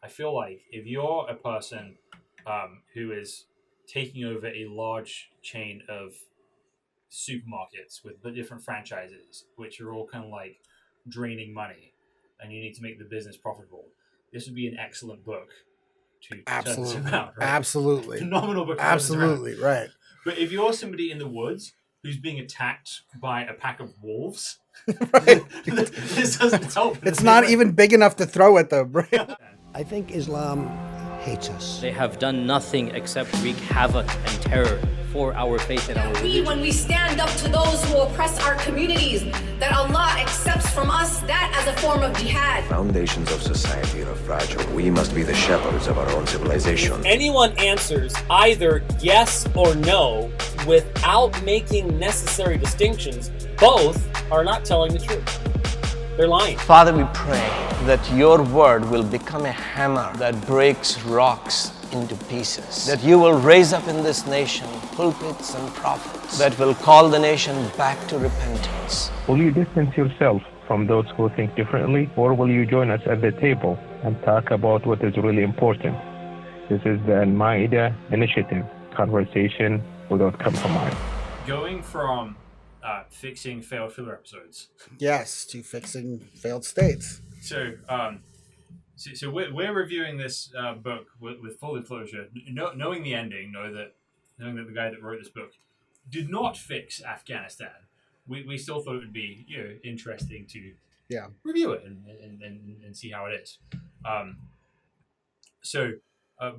I feel like if you're a person who is taking over a large chain of supermarkets with the different franchises, which are all kind of like draining money, and you need to make the business profitable, this would be an excellent book to turn this Absolutely. around, right? Absolutely. Phenomenal book to turn this around. Absolutely. Right. But if you're somebody in the woods who's being attacked by a pack of wolves, Right. this doesn't help. It's not even big enough to throw at them, right? I think Islam hates us. They have done nothing except wreak havoc and terror for our faith and our religion. When we stand up to those who oppress our communities, that Allah accepts from us that as a form of jihad. Foundations of society are fragile. We must be the shepherds of our own civilization. Anyone answers either yes or no without making necessary distinctions, both are not telling the truth. They're lying. Father, we pray that your word will become a hammer that breaks rocks into pieces. That you will raise up in this nation pulpits and prophets that will call the nation back to repentance. Will you distance yourself from those who think differently, or will you join us at the table and talk about what is really important? This is the Al-Ma'idah initiative, conversation without compromise. Going from fixing failed filler episodes, Yes, to fixing failed states. so so we're reviewing this book with full disclosure, knowing the ending, knowing that the guy that wrote this book did not fix Afghanistan. We still thought it would be interesting to review it and see how it is. So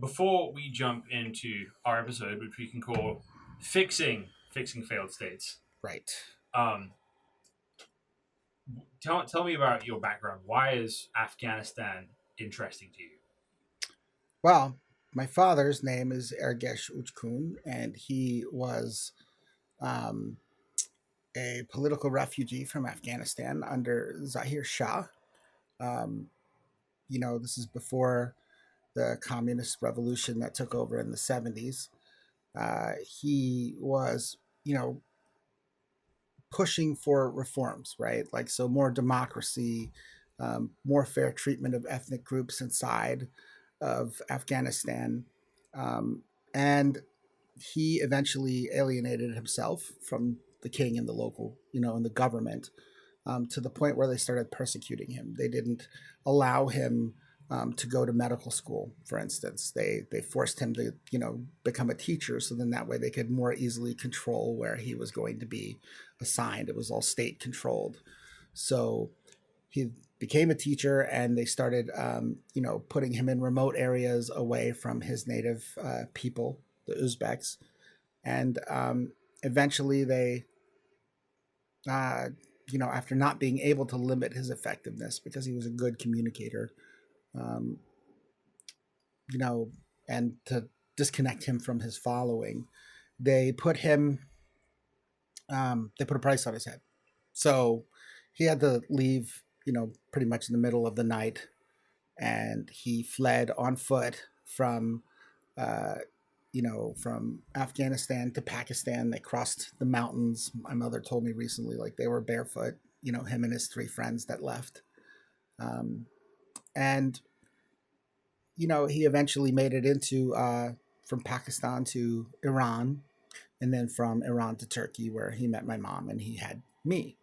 before we jump into our episode, which we can call fixing failed states, right? Tell me about your background. Why is Afghanistan interesting to you? Well, my father's name is Ergesh Uchkun, and he was a political refugee from Afghanistan under Zahir Shah. This is before the communist revolution that took over in the 70s. He was, pushing for reforms, right? Like, so more democracy, more fair treatment of ethnic groups inside of Afghanistan. And he eventually alienated himself from the king and the local, and the government, to the point where they started persecuting him. They didn't allow him to go to medical school, for instance. They forced him to, become a teacher, so then that way they could more easily control where he was going to be assigned. It was all state controlled. So he became a teacher, and they started, putting him in remote areas away from his native people, the Uzbeks. And eventually they, after not being able to limit his effectiveness because he was a good communicator, and to disconnect him from his following, they put a price on his head. So he had to leave, pretty much in the middle of the night, and he fled on foot from Afghanistan to Pakistan. They crossed the mountains. My mother told me recently, like, they were barefoot, him and his 3 friends that left. And, he eventually made it into, from Pakistan to Iran, and then from Iran to Turkey, where he met my mom and he had me.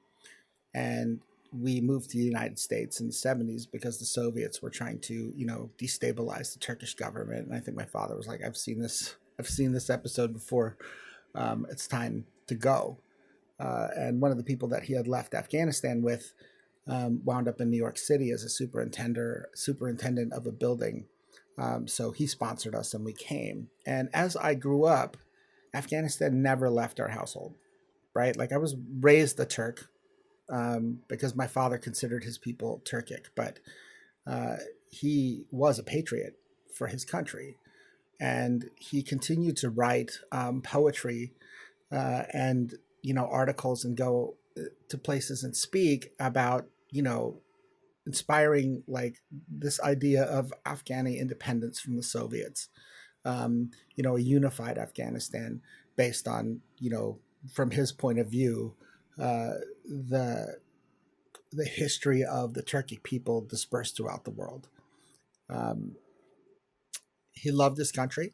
And we moved to the United States in the 70s because the Soviets were trying to, destabilize the Turkish government. And I think my father was like, I've seen this episode before. It's time to go. And one of the people that he had left Afghanistan with wound up in New York City as a superintendent of a building. So he sponsored us and we came. And as I grew up, Afghanistan never left our household, right? Like, I was raised a Turk because my father considered his people Turkic, but he was a patriot for his country. And he continued to write poetry and, articles, and go to places and speak about, inspiring, like, this idea of Afghani independence from the Soviets, a unified Afghanistan based on, from his point of view, the history of the Turkic people dispersed throughout the world. he loved his country,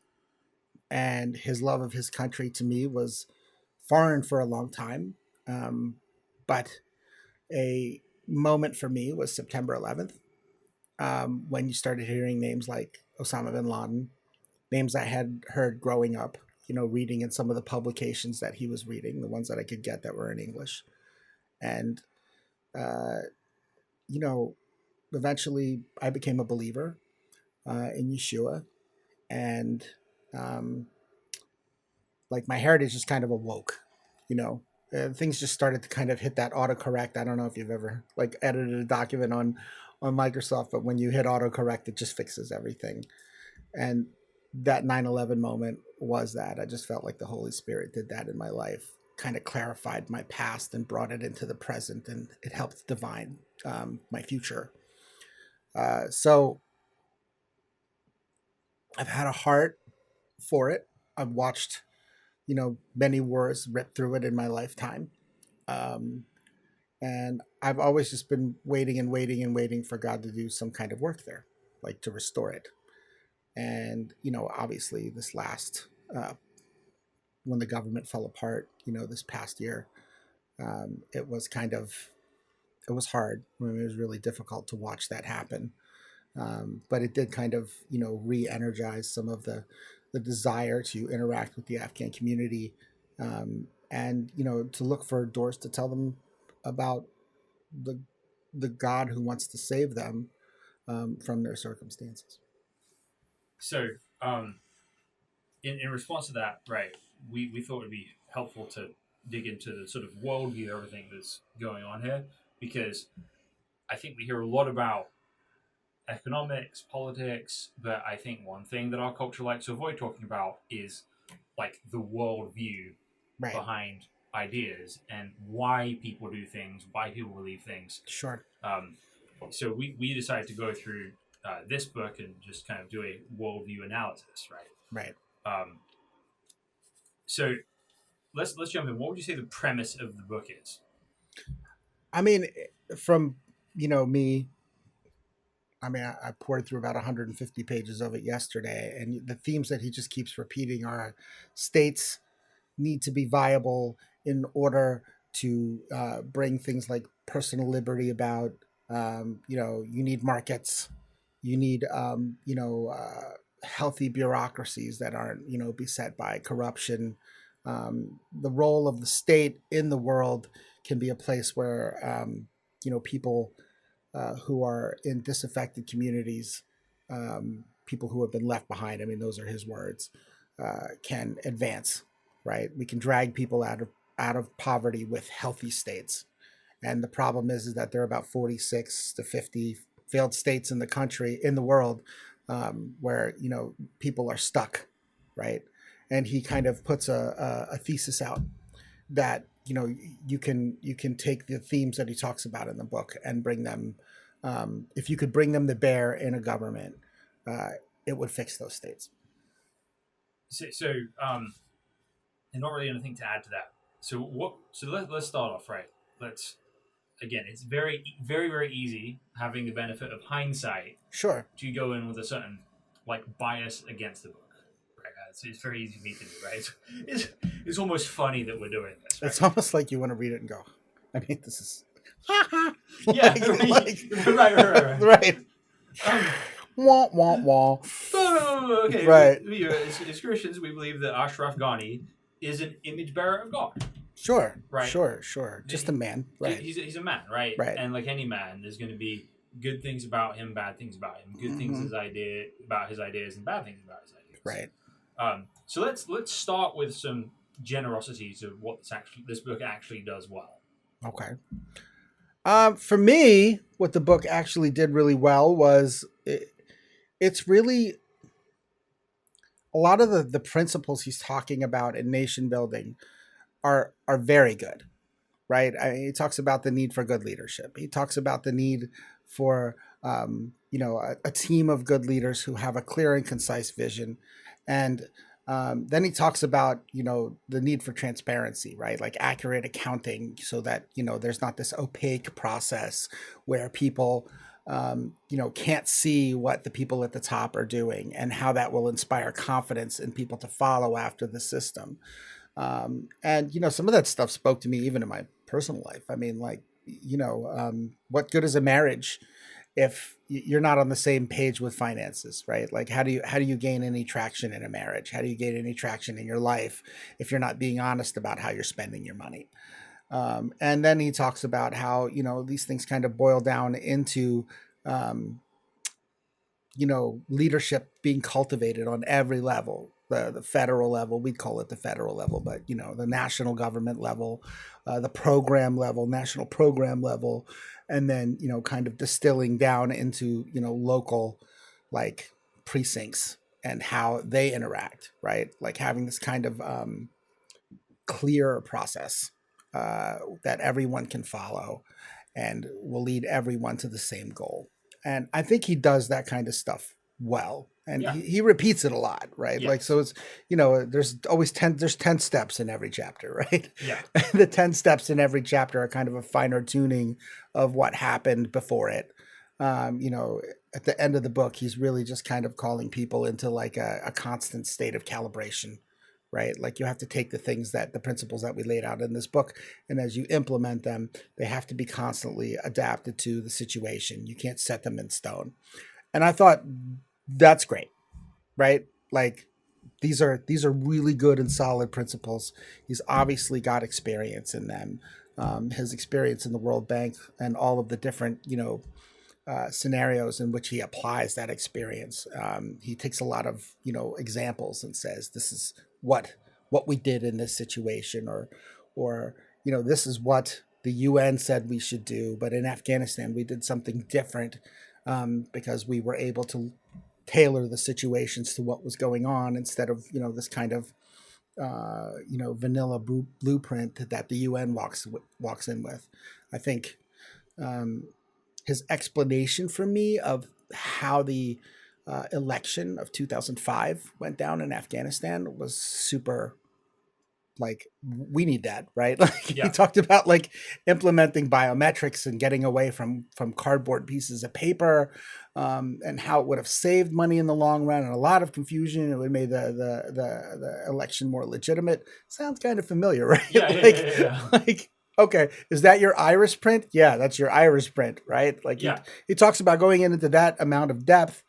and his love of his country to me was foreign for a long time. But a moment for me was September 11th, when you started hearing names like Osama bin Laden, names I had heard growing up, reading in some of the publications that he was reading, the ones that I could get that were in English. And, uh, you know, eventually I became a believer in Yeshua. And like my heritage just kind of awoke, things just started to kind of hit that autocorrect. I don't know if you've ever like edited a document on Microsoft, but when you hit autocorrect, it just fixes everything. And that 9/11 moment was that. I just felt like the Holy Spirit did that in my life, kind of clarified my past and brought it into the present, and it helped divine my future. So I've had a heart for it. I've watched, many wars rip through it in my lifetime. And I've always just been waiting and waiting and waiting for God to do some kind of work there, like to restore it. And, obviously this last, when the government fell apart, this past year, it was hard. I mean, it was really difficult to watch that happen. But it did kind of, re-energize some of the desire to interact with the Afghan community, and, to look for doors to tell them about the God who wants to save them from their circumstances. So, in response to that, right, we thought it would be helpful to dig into the sort of worldview of everything that's going on here, because I think we hear a lot about economics, politics, but I think one thing that our culture likes to avoid talking about is like the worldview behind ideas and why people do things, why people believe things. Sure. So we decided to go through this book and just kind of do a worldview analysis, right? Right. So let's jump in. What would you say the premise of the book is? I mean, from me. I mean, I poured through about 150 pages of it yesterday, and the themes that he just keeps repeating are states need to be viable in order to bring things like personal liberty about. You need markets, you need healthy bureaucracies that aren't beset by corruption. The role of the state in the world can be a place where people who are in disaffected communities, people who have been left behind, I mean, those are his words, can advance, right? We can drag people out of poverty with healthy states. And the problem is that there are about 46 to 50 failed states in the world, where, people are stuck, right? And he kind of puts a thesis out that, you can take the themes that he talks about in the book and bring them, if you could bring them to bear in a government, it would fix those states. So and not really anything to add to that. So let's start off, right? Again, it's very, very, very easy, having the benefit of hindsight, sure, to go in with a certain bias against the book. It's very easy for me to do, right? It's almost funny that we're doing this. Right? It's almost like you want to read it and go, I mean, this is... yeah, right. Wah, wah, wah. Okay, right. As Christians, we believe that Ashraf Ghani is an image bearer of God. Sure, right. Sure. Just a man, right? He's a man, right? Right. And like any man, there's going to be good things about him, bad things about him, good things about his ideas, and bad things about his ideas. Right. So let's start with some generosities of what this book actually does well. Okay. For me, what the book actually did really well was it's really a lot of the principles he's talking about in nation building are very good, right? He talks about the need for good leadership. He talks about the need for a team of good leaders who have a clear and concise vision. And then he talks about, the need for transparency, right? Like accurate accounting, so that, there's not this opaque process where people can't see what the people at the top are doing and how that will inspire confidence in people to follow after the system. And some of that stuff spoke to me even in my personal life. I mean, like, what good is a marriage if you're not on the same page with finances, right? Like, how do you gain any traction in a marriage? How do you gain any traction in your life if you're not being honest about how you're spending your money? And then he talks about how, these things kind of boil down into, leadership being cultivated on every level, the federal level, we'd call it the federal level, but, the national government level, the program level, national program level, and then, kind of distilling down into, local, like, precincts and how they interact, right? Like having this kind of clear process that everyone can follow and will lead everyone to the same goal. And I think he does that kind of stuff well. And he repeats it a lot, right? Yes. Like, so it's, there's always 10 steps in every chapter, right? Yeah. The 10 steps in every chapter are kind of a finer tuning of what happened before it. At the end of the book, he's really just kind of calling people into like a constant state of calibration, right? Like, you have to take the principles that we laid out in this book, and as you implement them, they have to be constantly adapted to the situation. You can't set them in stone. And I thought that's great, right? Like, these are really good and solid principles. He's obviously got experience in them. His experience in the World Bank and all of the different, scenarios in which he applies that experience. He takes a lot of, examples and says, this is what we did in this situation, or this is what the UN said we should do, but in Afghanistan we did something different because we were able to tailor the situations to what was going on instead of this kind of vanilla blueprint that the UN walks in with. I think his explanation for me of how the election of 2005 went down in Afghanistan was super, like, we need that, right? Like, he talked about like implementing biometrics and getting away from cardboard pieces of paper, and how it would have saved money in the long run and a lot of confusion. It would have made the election more legitimate. Sounds kind of familiar, right? Yeah. Like, okay, is that your iris print? Yeah, that's your iris print, right? Like, he talks about going into that amount of depth,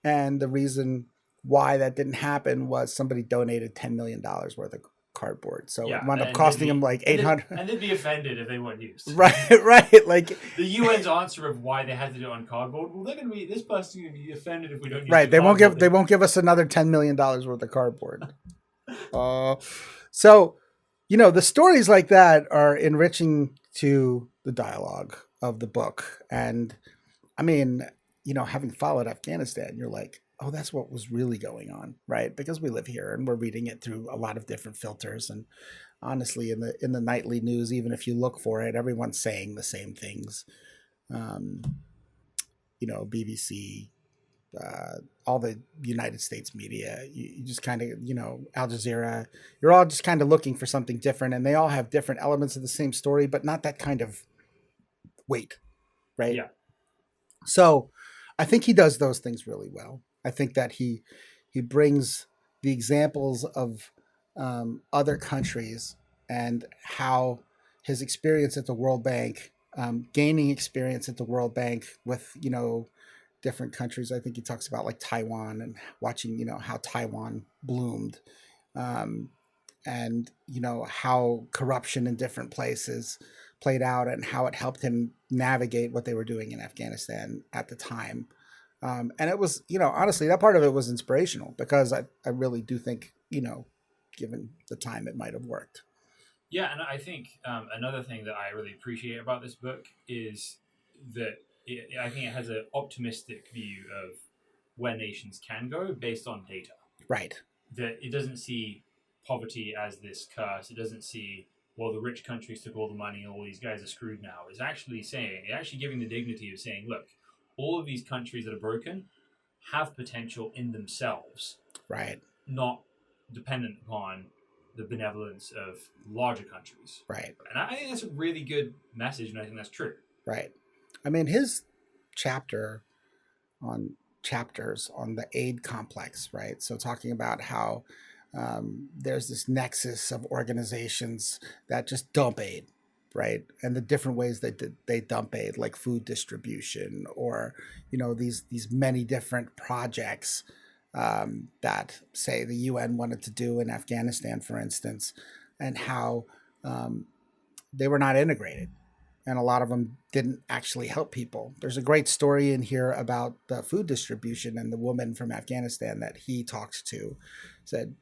and the reason why that didn't happen was somebody donated $10 million worth of cardboard, so it wound up costing him like 800. And they'd be offended if they weren't used. Right. Like, the UN's answer of why they had to do it on cardboard. Well, this person's gonna be offended if we don't use. Right, they won't give us another $10 million worth of cardboard. So, the stories like that are enriching to the dialogue of the book. And I mean, having followed Afghanistan, you're like, oh, that's what was really going on, right? Because we live here and we're reading it through a lot of different filters. And honestly, in the nightly news, even if you look for it, everyone's saying the same things. BBC, all the United States media, you just kind of, Al Jazeera, you're all just kind of looking for something different, and they all have different elements of the same story, but not that kind of weight, right? Yeah. So I think he does those things really well. I think that he brings the examples of other countries and how his experience at the World Bank, gaining experience at the World Bank with, different countries. I think he talks about like Taiwan and watching, how Taiwan bloomed, and, how corruption in different places played out and how it helped him navigate what they were doing in Afghanistan at the time. And it was, honestly, that part of it was inspirational because I really do think, given the time, it might have worked. Yeah, and I think another thing that I really appreciate about this book is that I think it has an optimistic view of where nations can go based on data. Right. That it doesn't see poverty as this curse. It doesn't see, well, the rich countries took all the money and all these guys are screwed now. It's actually giving the dignity of saying, look, all of these countries that are broken have potential in themselves. Right. Not dependent upon the benevolence of larger countries. Right. And I think that's a really good message, and I think that's true. Right. I mean, his chapter on chapters on the aid complex, right? So talking about how there's this nexus of organizations that just dump aid, right? And the different ways that they dump aid, like food distribution, or these many different projects that, say, the UN wanted to do in Afghanistan, for instance, and how they were not integrated. And a lot of them didn't actually help people. There's a great story in here about the food distribution, and the woman from Afghanistan that he talks to said,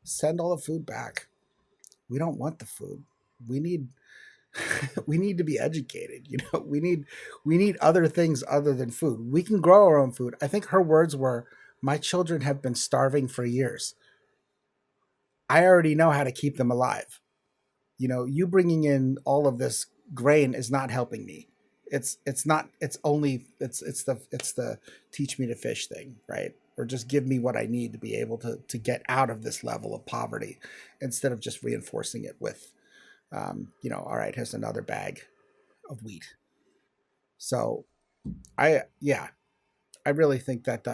"Send all the food back. We don't want the food. We need we need to be educated. We need other things other than food. We can grow our own food." I think her words were, "My children have been starving for years. I already know how to keep them alive. You bringing in all of this grain is not helping me. It's the teach me to fish thing, right? Or just give me what I need to be able to get out of this level of poverty, instead of just reinforcing it with, all right, here's another bag of wheat." So I really think that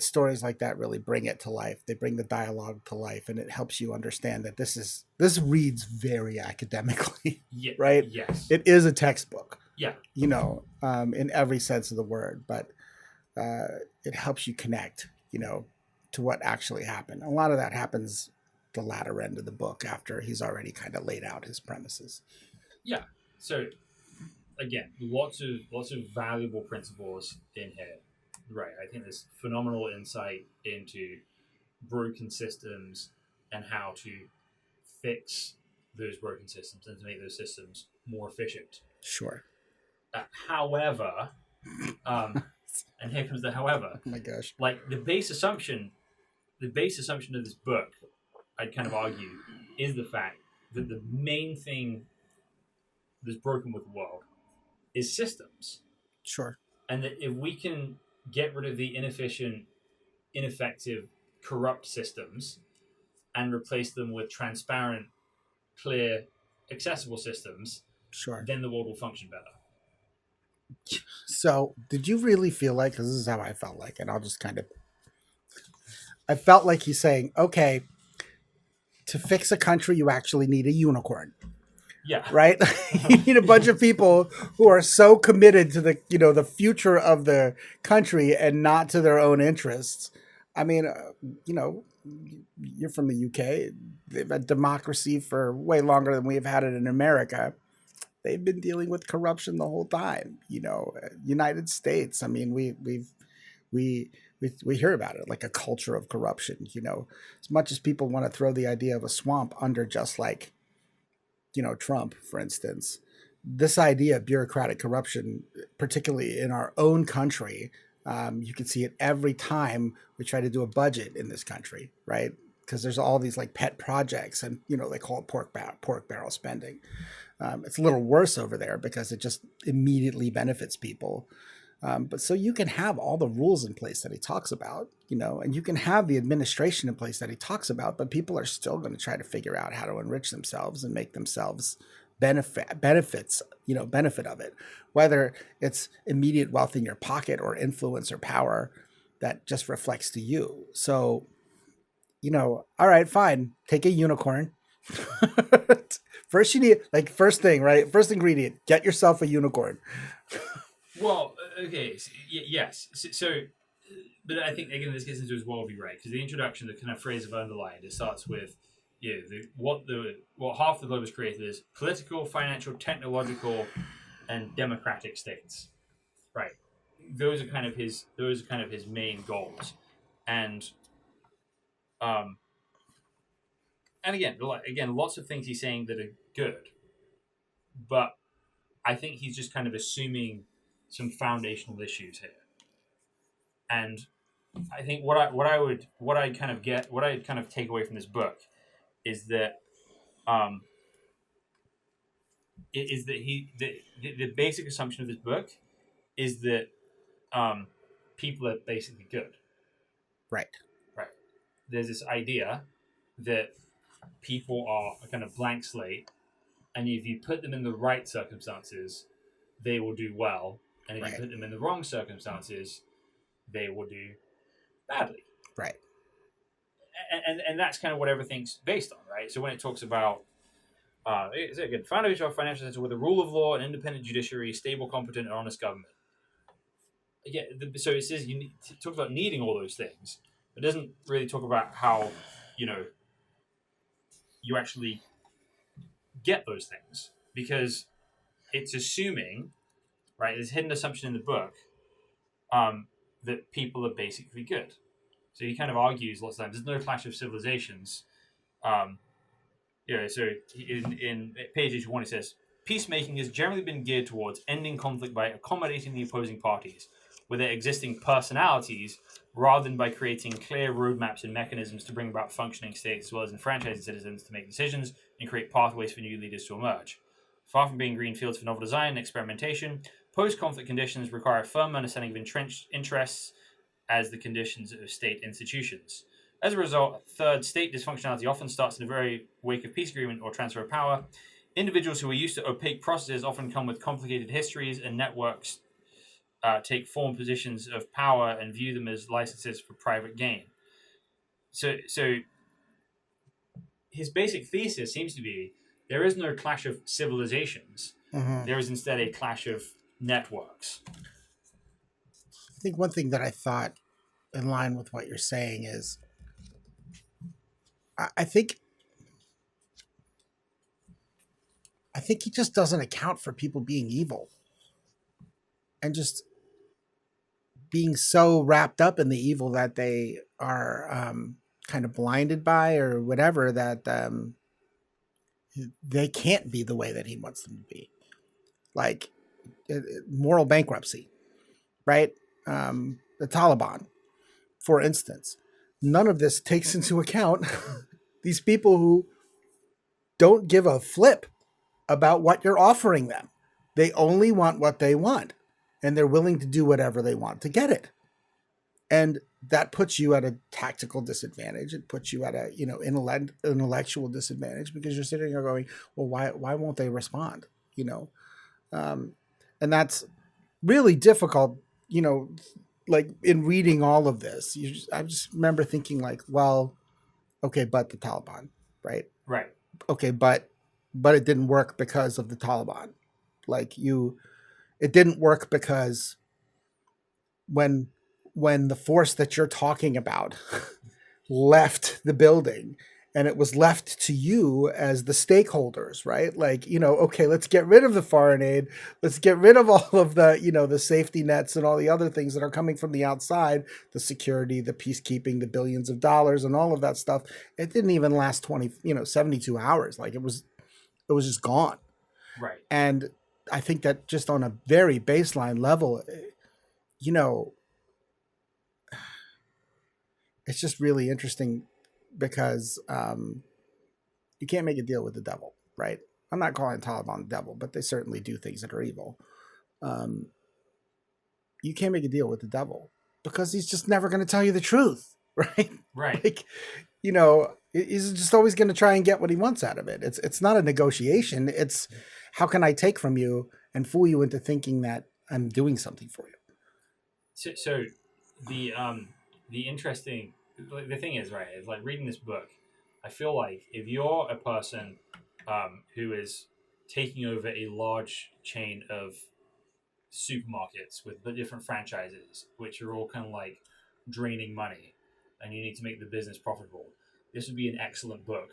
stories like that really bring it to life. They bring the dialogue to life, and it helps you understand that this reads very academically, right? Yes. It is a textbook. Yeah. In every sense of the word, but it helps you connect, to what actually happened. A lot of that happens the latter end of the book, after he's already kind of laid out his premises. Yeah. So again, lots of valuable principles in here. Right. I think there's phenomenal insight into broken systems and how to fix those broken systems and to make those systems more efficient. Sure. However, and here comes the however. Oh my gosh. Like the base assumption of this book, I'd kind of argue, is the fact that the main thing that's broken with the world is systems. Sure. And that if we can get rid of the inefficient, ineffective, corrupt systems and replace them with transparent, clear, accessible systems, sure, then the world will function better. So, did you really feel like, because this is how I felt like, and I felt like he's saying, okay, to fix a country, you actually need a unicorn. Yeah. Right? You need a bunch of people who are so committed to the future of the country and not to their own interests. I mean, you're from the UK. They've had democracy for way longer than we've had it in America. They've been dealing with corruption the whole time. United States. I mean, we hear about it, like a culture of corruption. As much as people want to throw the idea of a swamp under just like, Trump, for instance, this idea of bureaucratic corruption, particularly in our own country, you can see it every time we try to do a budget in this country, right? Because there's all these like pet projects, and they call it pork barrel spending. It's a little worse over there because it just immediately benefits people. But so you can have all the rules in place that he talks about, and you can have the administration in place that he talks about, but people are still going to try to figure out how to enrich themselves and make themselves benefit of it, whether it's immediate wealth in your pocket or influence or power that just reflects to you. So, all right, fine, take a unicorn. First, you need, first thing, right? First ingredient, get yourself a unicorn. Well, okay, yes. So, but I think, again, this gets into his worldview, right? Because the introduction, the kind of phrase I've underlined, it starts with, what half the globe is created is political, financial, technological, and democratic states, right? Those are kind of his main goals, and again, lots of things he's saying that are good, but I think he's just kind of assuming some foundational issues here. And I think what I kind of take away from this book is that the basic assumption of this book is that people are basically good. Right. There's this idea that people are a kind of blank slate, and if you put them in the right circumstances, they will do well, and if Right. you put them in the wrong circumstances, they will do badly. Right. And that's kind of what everything's based on, right? So when it talks about it's a good foundation of a financial system with a rule of law, an independent judiciary, stable, competent, and honest government. Yeah, so it says you need to talk about needing all those things. It doesn't really talk about how you actually get those things, because it's assuming, right? There's a hidden assumption in the book that people are basically good. So he kind of argues lots of times there's no clash of civilizations. So in page 81 it says, peacemaking has generally been geared towards ending conflict by accommodating the opposing parties with their existing personalities, rather than by creating clear roadmaps and mechanisms to bring about functioning states, as well as enfranchising citizens to make decisions and create pathways for new leaders to emerge. Far from being green fields for novel design and experimentation, post-conflict conditions require a firm understanding of entrenched interests as the conditions of state institutions. As a result, third, state dysfunctionality often starts in the very wake of peace agreement or transfer of power. Individuals who are used to opaque processes often come with complicated histories, and networks take form positions of power and view them as licenses for private gain. So his basic thesis seems to be there is no clash of civilizations. Mm-hmm. There is instead a clash of networks. I think one thing that I thought in line with what you're saying is I think he just doesn't account for people being evil and just being so wrapped up in the evil that they are kind of blinded by or whatever, that they can't be the way that he wants them to be. Like moral bankruptcy, right? The Taliban, for instance. None of this takes into account these people who don't give a flip about what you're offering them. They only want what they want, and they're willing to do whatever they want to get it. And that puts you at a tactical disadvantage. It puts you at a intellectual disadvantage, because you're sitting there going, well, why won't they respond? And that's really difficult. Like in reading all of this, I just remember thinking like, well, okay, but the Taliban, right? Right. Okay, but it didn't work because of the Taliban. It didn't work because when the force that you're talking about left the building, and it was left to you as the stakeholders, right? Okay, let's get rid of the foreign aid. Let's get rid of all of the, the safety nets and all the other things that are coming from the outside, the security, the peacekeeping, the billions of dollars and all of that stuff. It didn't even last 72 hours. It was just gone. Right. And I think that just on a very baseline level, it's just really interesting, because you can't make a deal with the devil, right? I'm not calling Taliban the devil, but they certainly do things that are evil. You can't make a deal with the devil because he's just never going to tell you the truth, right? Right. He's just always going to try and get what he wants out of it. It's not a negotiation. It's how can I take from you and fool you into thinking that I'm doing something for you? So the interesting, the thing is, right, is like reading this book, I feel like if you're a person who is taking over a large chain of supermarkets with the different franchises, which are all kind of like draining money, and you need to make the business profitable, this would be an excellent book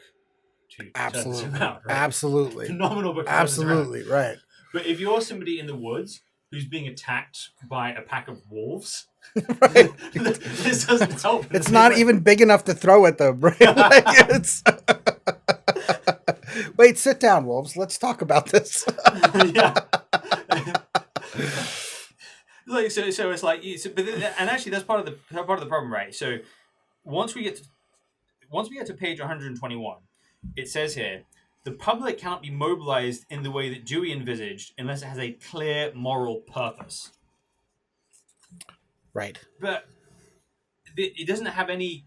to turn this around, right? Absolutely. Phenomenal book. Absolutely, right. But if you're somebody in the woods who's being attacked by a pack of wolves, right. This doesn't help. It's not even big enough to throw at them, right? Wait, sit down, wolves. Let's talk about this. Yeah. So it's like, and actually that's part of the problem, right? So once we get to page 121, it says here, the public cannot be mobilized in the way that Dewey envisaged unless it has a clear moral purpose. Right. But it doesn't have any,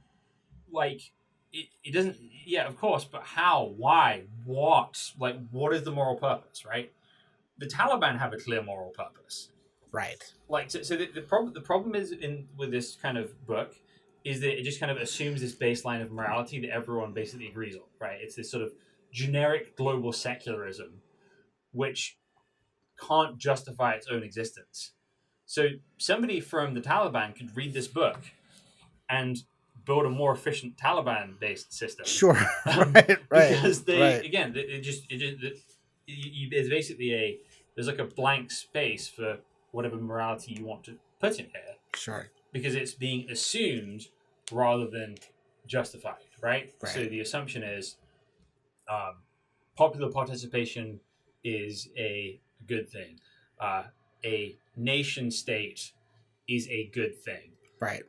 it doesn't, yeah, of course, but how, why, what? What is the moral purpose, right? the Taliban have a clear moral purpose. Right. Like, so the problem is with this kind of book is that it just kind of assumes this baseline of morality that everyone basically agrees on, right? It's this sort of generic global secularism, which can't justify its own existence. So somebody from the Taliban could read this book and build a more efficient Taliban-based system. Sure. Right. Because they, right. again, there's basically there's like a blank space for whatever morality you want to put in here. Sure. Because it's being assumed rather than justified, right? Right. So the assumption is popular participation is a good thing. A nation state is a good thing. Right.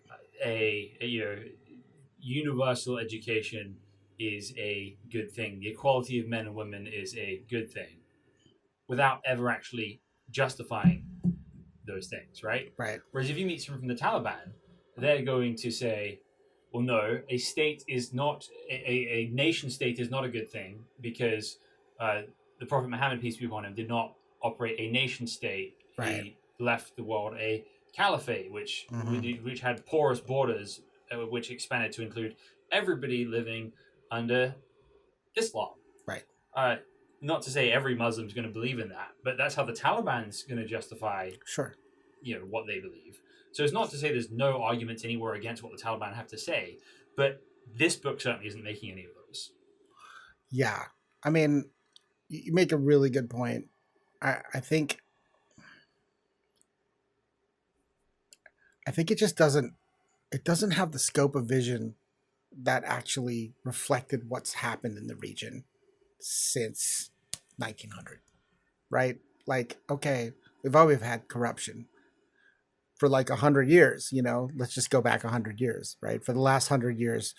Universal education is a good thing. The equality of men and women is a good thing, without ever actually justifying those things, right? Right. Whereas if you meet someone from the Taliban, they're going to say, well, no, a state is not, a nation state is not a good thing because the Prophet Muhammad, peace be upon him, did not operate a nation state. Right. He left the world a caliphate, which had porous borders, which expanded to include everybody living under Islam. Right. Not to say every Muslim's going to believe in that, but that's how the Taliban's going to justify, Sure, what they believe. So it's not to say there's no arguments anywhere against what the Taliban have to say, but this book certainly isn't making any of those. Yeah, I mean, you make a really good point. I think it just doesn't have the scope of vision that actually reflected what's happened in the region since 1900, right? Like, okay, we've always had corruption for like 100 years, let's just go back 100 years, right? For the last 100 years,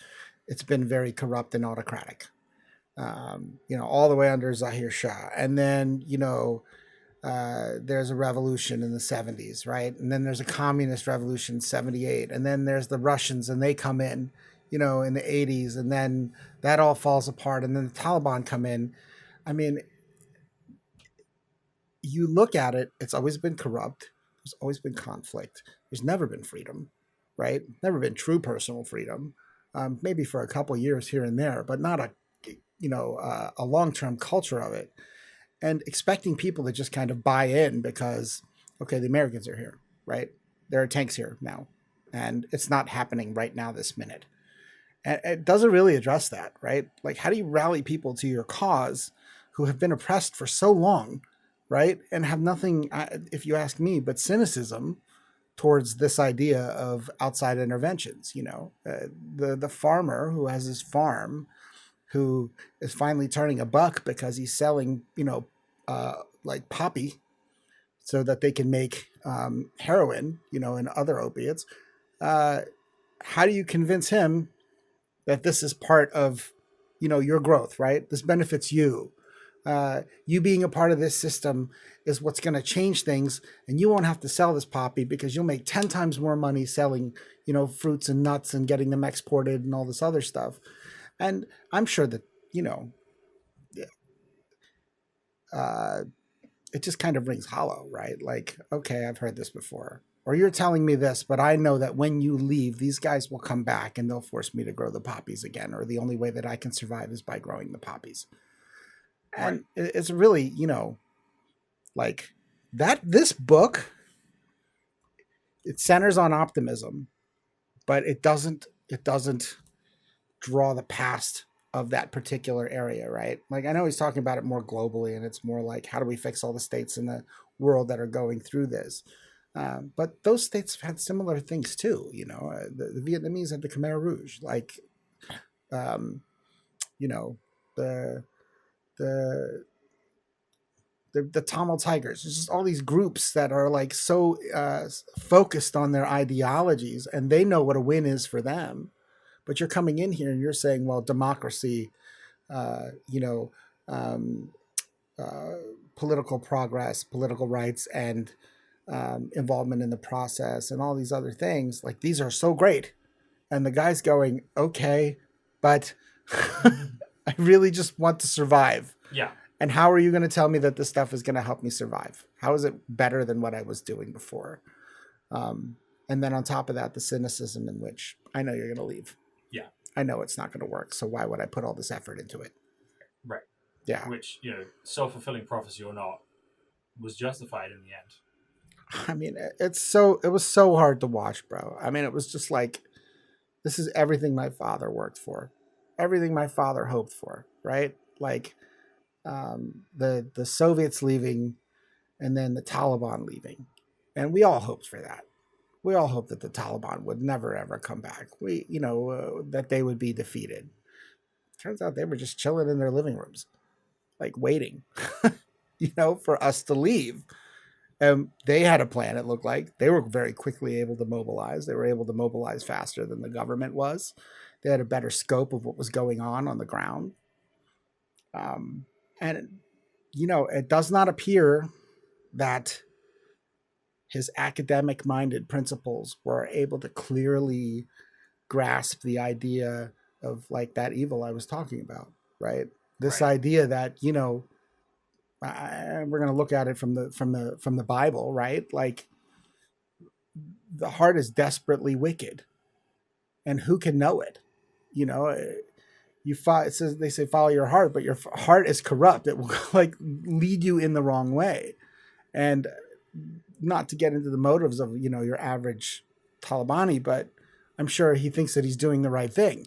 it's been very corrupt and autocratic, all the way under Zahir Shah. And then, there's a revolution in the 70s, right? And then there's a communist revolution in 78. And then there's the Russians, and they come in, in the 80s. And then that all falls apart. And then the Taliban come in. I mean, you look at it, it's always been corrupt. There's always been conflict. There's never been freedom, right? Never been true personal freedom. Maybe for a couple of years here and there, but not a long-term culture of it. And expecting people to just kind of buy in because, okay, the Americans are here, right? There are tanks here now, and it's not happening right now this minute. And it doesn't really address that, right? Like, how do you rally people to your cause who have been oppressed for so long, right? And have nothing, if you ask me, but cynicism towards this idea of outside interventions, the farmer who has his farm, who is finally turning a buck because he's selling, like poppy so that they can make heroin, and other opiates. How do you convince him that this is part of, your growth, right? This benefits you. You being a part of this system is what's going to change things, and you won't have to sell this poppy because you'll make 10 times more money selling, fruits and nuts and getting them exported and all this other stuff. And I'm sure that, it just kind of rings hollow, right? Like, okay, I've heard this before. Or you're telling me this, but I know that when you leave, these guys will come back and they'll force me to grow the poppies again. Or the only way that I can survive is by growing the poppies. And it's really, like that, this book, it centers on optimism, but it doesn't draw the past of that particular area, right? Like, I know he's talking about it more globally, and it's more like, how do we fix all the states in the world that are going through this? But those states have had similar things too. The Vietnamese had the Khmer Rouge, like, the Tamil Tigers. There's just all these groups that are like so focused on their ideologies, and they know what a win is for them. But you're coming in here and you're saying, well, democracy, political progress, political rights, and involvement in the process, and all these other things. Like, these are so great. And the guy's going, okay, but I really just want to survive. Yeah. And how are you going to tell me that this stuff is going to help me survive? How is it better than what I was doing before? And then on top of that, the cynicism in which I know you're going to leave. Yeah. I know it's not going to work. So why would I put all this effort into it? Right. Yeah. Which, self-fulfilling prophecy or not, was justified in the end. I mean, it was so hard to watch, bro. I mean, it was just like, this is everything my father worked for, everything my father hoped for, right? Like the Soviets leaving and then the Taliban leaving. And we all hoped for that. We all hoped that the Taliban would never, ever come back. That they would be defeated. Turns out they were just chilling in their living rooms, like waiting, for us to leave. They had a plan, it looked like. They were very quickly able to mobilize. They were able to mobilize faster than the government was. They had a better scope of what was going on the ground. It does not appear that his academic-minded principles were able to clearly grasp the idea of like that evil I was talking about, right? This idea that, we're going to look at it from the Bible, right? Like the heart is desperately wicked, and who can know it? It says, they say follow your heart, but your heart is corrupt. It will like lead you in the wrong way. And not to get into the motives of, your average Talibani, but I'm sure he thinks that he's doing the right thing.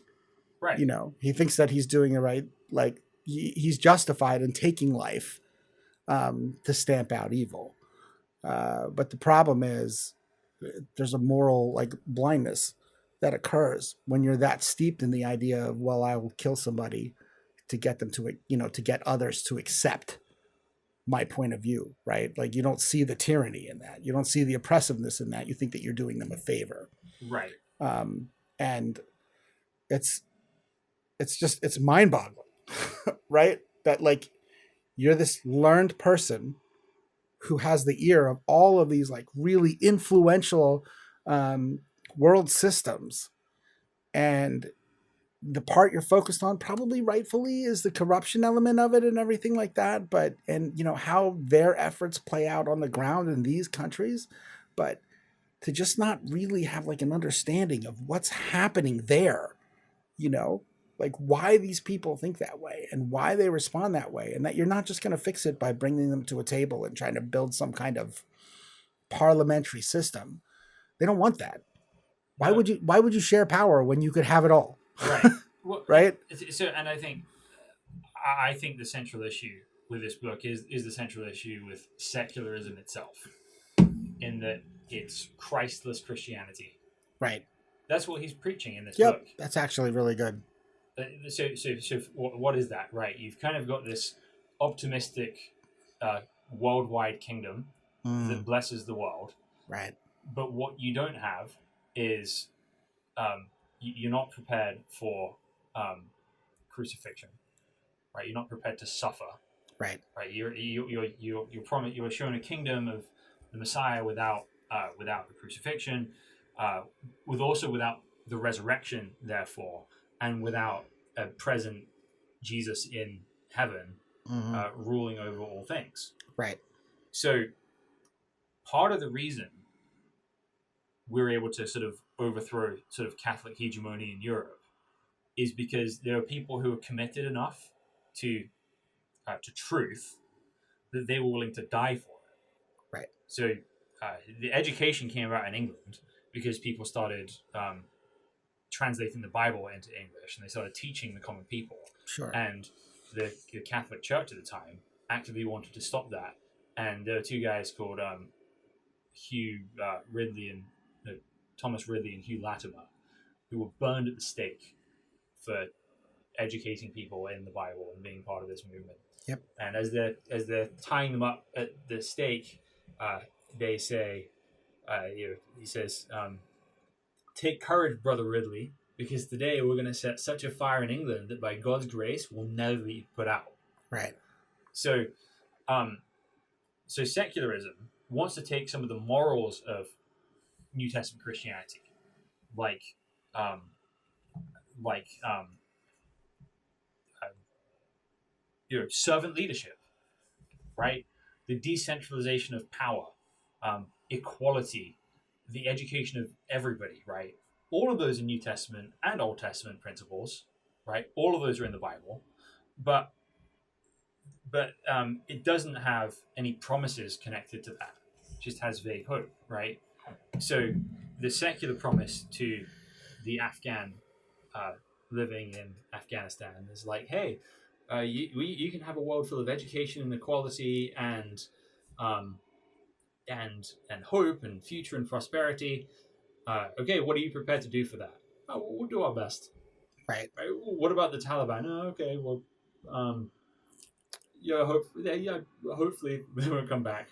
Right. He thinks that he's doing the right, like he's justified in taking life to stamp out evil. But the problem is there's a moral like blindness that occurs when you're that steeped in the idea of, well, I will kill somebody to get them to, to get others to accept my point of view, right? Like you don't see the tyranny in that. You don't see the oppressiveness in that. You think that you're doing them a favor. Right. And it's mind boggling, right? That like you're this learned person who has the ear of all of these like really influential world systems, and the part you're focused on probably rightfully is the corruption element of it and everything like that, but how their efforts play out on the ground in these countries, but to just not really have like an understanding of what's happening there, like why these people think that way and why they respond that way, and that you're not just going to fix it by bringing them to a table and trying to build some kind of parliamentary system. They don't want that. Why would you share power when you could have it all? Right. Well, right. So, and I think the central issue with this book is the central issue with secularism itself, in that it's Christless Christianity. Right. That's what he's preaching in this book. Yep, that's actually really good. So what is that? Right. You've kind of got this optimistic worldwide kingdom that blesses the world. Right. But what you don't have is you're not prepared for crucifixion, right? You're not prepared to suffer, right? Right. You're shown a kingdom of the Messiah without the crucifixion, without the resurrection, therefore, and without a present Jesus in heaven ruling over all things. Right. So part of the reason we're able to sort of overthrow sort of Catholic hegemony in Europe is because there are people who are committed enough to truth that they were willing to die for it. Right. So the education came about in England because people started translating the Bible into English, and they started teaching the common people. Sure. And the Catholic Church at the time actively wanted to stop that. And there were two guys called Thomas Ridley and Hugh Latimer, who were burned at the stake for educating people in the Bible and being part of this movement. Yep. And as they're tying them up at the stake, they say, he says, "Take courage, Brother Ridley, because today we're going to set such a fire in England that by God's grace will never be put out." Right. So, so secularism wants to take some of the morals of New Testament Christianity, like servant leadership, right? The decentralization of power, equality, the education of everybody, right? All of those are New Testament and Old Testament principles, right? All of those are in the Bible, but it doesn't have any promises connected to that. It just has vague hope, right? So the secular promise to the Afghan living in Afghanistan is like, hey, you can have a world full of education and equality and hope and future and prosperity. Okay, what are you prepared to do for that? Oh, we'll do our best. Right. What about the Taliban? Oh, okay, well, hopefully they won't come back.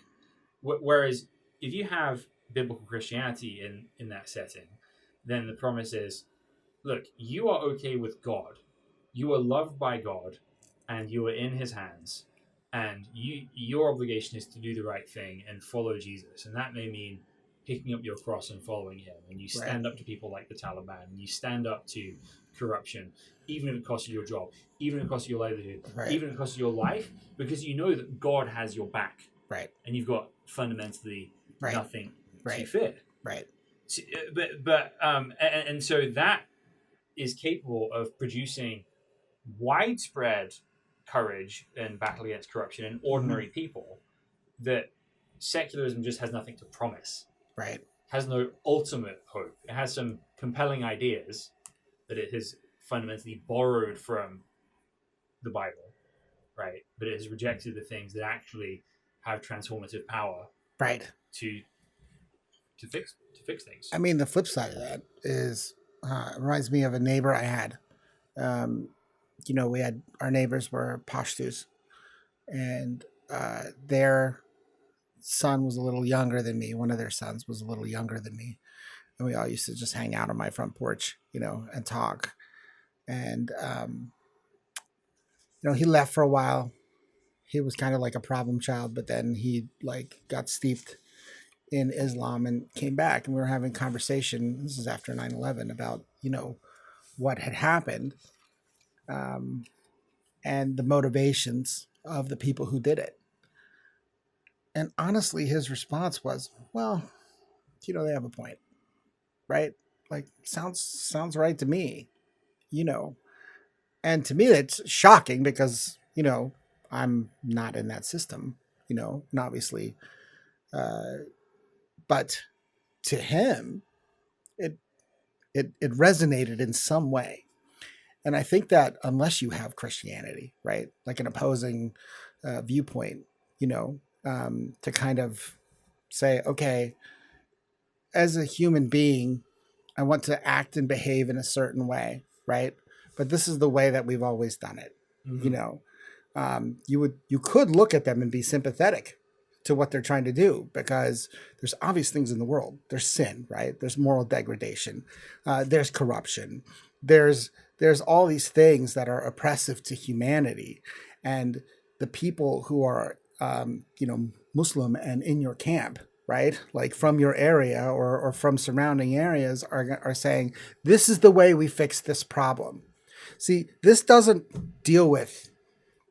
Whereas if you have biblical Christianity in that setting, then the promise is, look, you are okay with God, you are loved by God, and you are in His hands, and your obligation is to do the right thing and follow Jesus, and that may mean picking up your cross and following Him, and you stand up to people like the Taliban, and you stand up to corruption, even if it costs you your job, even if it costs you your livelihood, even if it costs you your life, because you know that God has your back, right? And you've got fundamentally nothing to fear, right? And so that is capable of producing widespread courage and battle against corruption in ordinary people that secularism just has nothing to promise. Right. Has no ultimate hope. It has some compelling ideas that it has fundamentally borrowed from the Bible, right? But it has rejected the things that actually have transformative power, right? To fix things. I mean, the flip side of that is it reminds me of a neighbor I had. We had our neighbors were Pashtus, and their son was a little younger than me. One of their sons was a little younger than me, and we all used to just hang out on my front porch, and talk. And he left for a while. He was kind of like a problem child, but then he got steeped in Islam and came back, and we were having conversation. This is after 9/11 about what had happened, and the motivations of the people who did it. And honestly, his response was, well, they have a point, right? Sounds right to me, and to me, it's shocking because, I'm not in that system, and obviously, but to him, it resonated in some way. And I think that unless you have Christianity, right, like an opposing viewpoint, to kind of say, okay, as a human being, I want to act and behave in a certain way, right? But this is the way that we've always done it. Mm-hmm. You could look at them and be sympathetic to what they're trying to do, because there's obvious things in the world. There's sin, right? There's moral degradation. There's corruption. There's all these things that are oppressive to humanity, and the people who are Muslim and in your camp, right, like from your area or from surrounding areas, are saying, this is the way we fix this problem. See, this doesn't deal with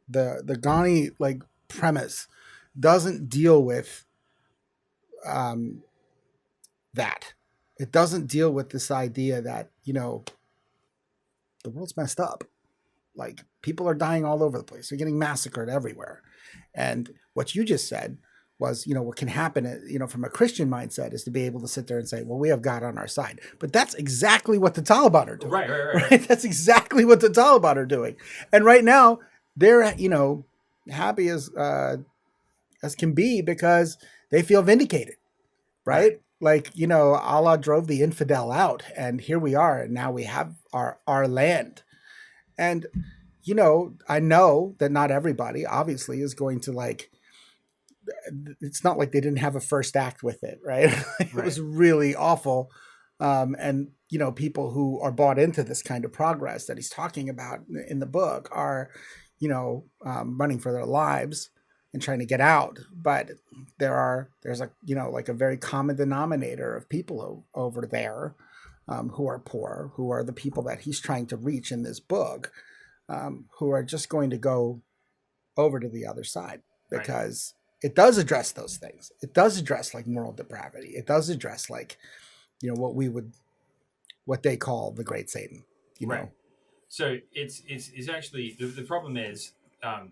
the Ghani premise, doesn't deal with that. It doesn't deal with this idea that the world's messed up. People are dying all over the place. They're getting massacred everywhere. And what you just said was, what can happen, from a Christian mindset, is to be able to sit there and say, well, we have God on our side. But that's exactly what the Taliban are doing. Right? That's exactly what the Taliban are doing. And right now, they're, happy as can be, because they feel vindicated, right? Allah drove the infidel out, and here we are, and now we have our land. And, I know that not everybody obviously is going to it's not like they didn't have a first act with it, right? It was really awful. And, people who are bought into this kind of progress that he's talking about in the book are, running for their lives and trying to get out. But there's a very common denominator of people over there who are poor, who are the people that he's trying to reach in this book, who are just going to go over to the other side. because it does address those things. It does address like moral depravity. It does address like, what they call the great Satan, know. So it's actually the problem is that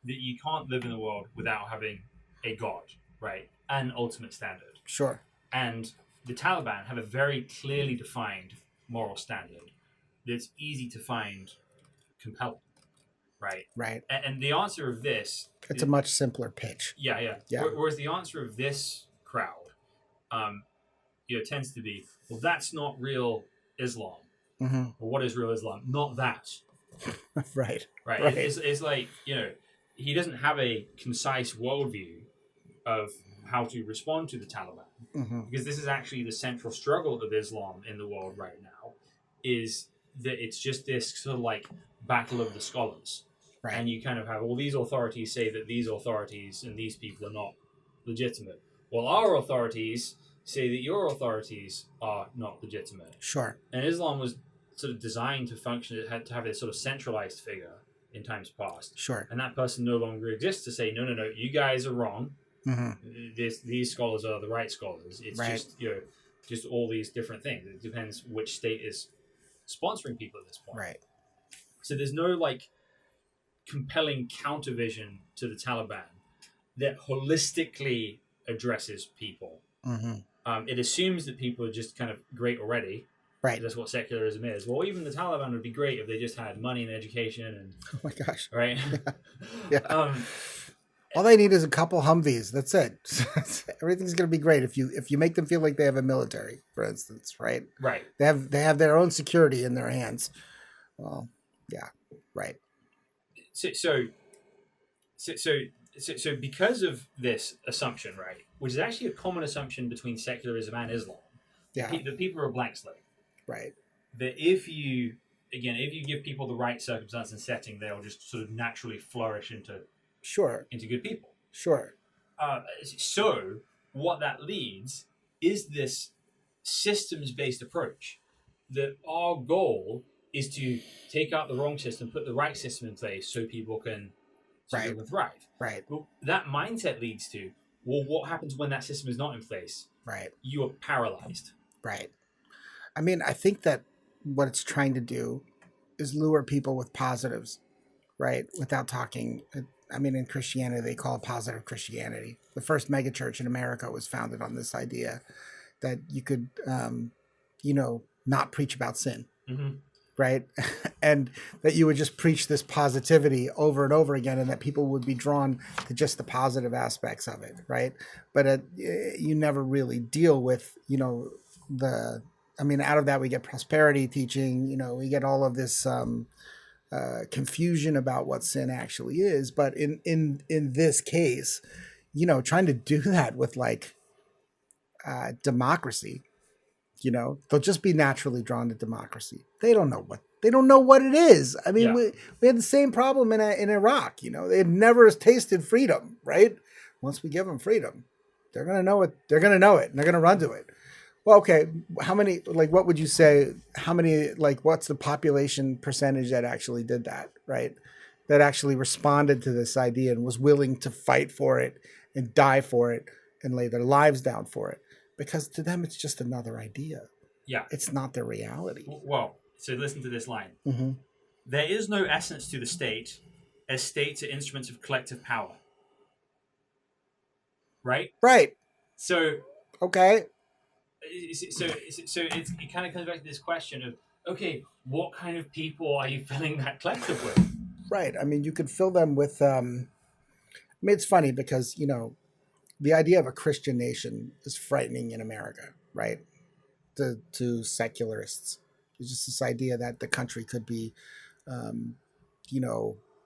you can't live in the world without having a God, right? An ultimate standard. Sure. And the Taliban have a very clearly defined moral standard that's easy to find compelling, right? Right. And the answer of this... It's a much simpler pitch. Yeah. Whereas the answer of this crowd, tends to be, well, that's not real Islam. Mm-hmm. Well, what is real Islam? Not that. Right. It's like, he doesn't have a concise worldview of how to respond to the Taliban. Mm-hmm. Because this is actually the central struggle of Islam in the world right now, is that it's just this sort of like battle of the scholars. Right. And you kind of have all these authorities say that these authorities and these people are not legitimate. Well, our authorities say that your authorities are not legitimate. Sure. And Islam was sort of designed to function, it had to have this sort of centralized figure in times past. Sure. And that person no longer exists to say, no, you guys are wrong. Mm-hmm. These scholars are the right scholars. It's just all these different things. It depends which state is sponsoring people at this point. Right. So there's no like compelling countervision to the Taliban that holistically addresses people. Mm-hmm. It assumes that people are just kind of great already. Right. That's what secularism is. Well, even the Taliban would be great if they just had money and education and... Oh my gosh. Right? Yeah. All they need is a couple Humvees. That's it. Everything's going to be great if you make them feel like they have a military, for instance, right? Right. They have their own security in their hands. Well, yeah, right. So because of this assumption, right, which is actually a common assumption between secularism and Islam, the people are a blank slate. Right. That if you give people the right circumstance and setting, they'll just sort of naturally flourish into good people. Sure. So what that leads is this systems-based approach, that our goal is to take out the wrong system, put the right system in place so people can thrive. Right. Well, that mindset leads to, well, what happens when that system is not in place? Right. You are paralyzed. Right. I mean, I think that what it's trying to do is lure people with positives, right? Without talking. I mean, in Christianity, they call it positive Christianity. The first megachurch in America was founded on this idea that you could, not preach about sin, right? And that you would just preach this positivity over and over again, and that people would be drawn to just the positive aspects of it, right? But you never really deal with, out of that we get prosperity teaching, we get all of this confusion about what sin actually is. But in this case, trying to do that with like democracy, they'll just be naturally drawn to democracy. They don't know what it is. I mean, we had the same problem in Iraq. They had never tasted freedom, right? Once we give them freedom, they're gonna know it. They're gonna know it, and they're gonna run to it. Well, okay. How many? Like, what would you say? How many? Like, what's the population percentage that actually did that? Right? That actually responded to this idea and was willing to fight for it and die for it and lay their lives down for it. Because to them, it's just another idea. Yeah. It's not their reality. Well, so listen to this line. Mm-hmm. There is no essence to the state, as states are instruments of collective power. Right? Right. So... Okay. So it kind of comes back to this question of, okay, what kind of people are you filling that collective with? Right. I mean, you could fill them with... it's funny because, the idea of a Christian nation is frightening in America, right? To secularists. It's just this idea that the country could be,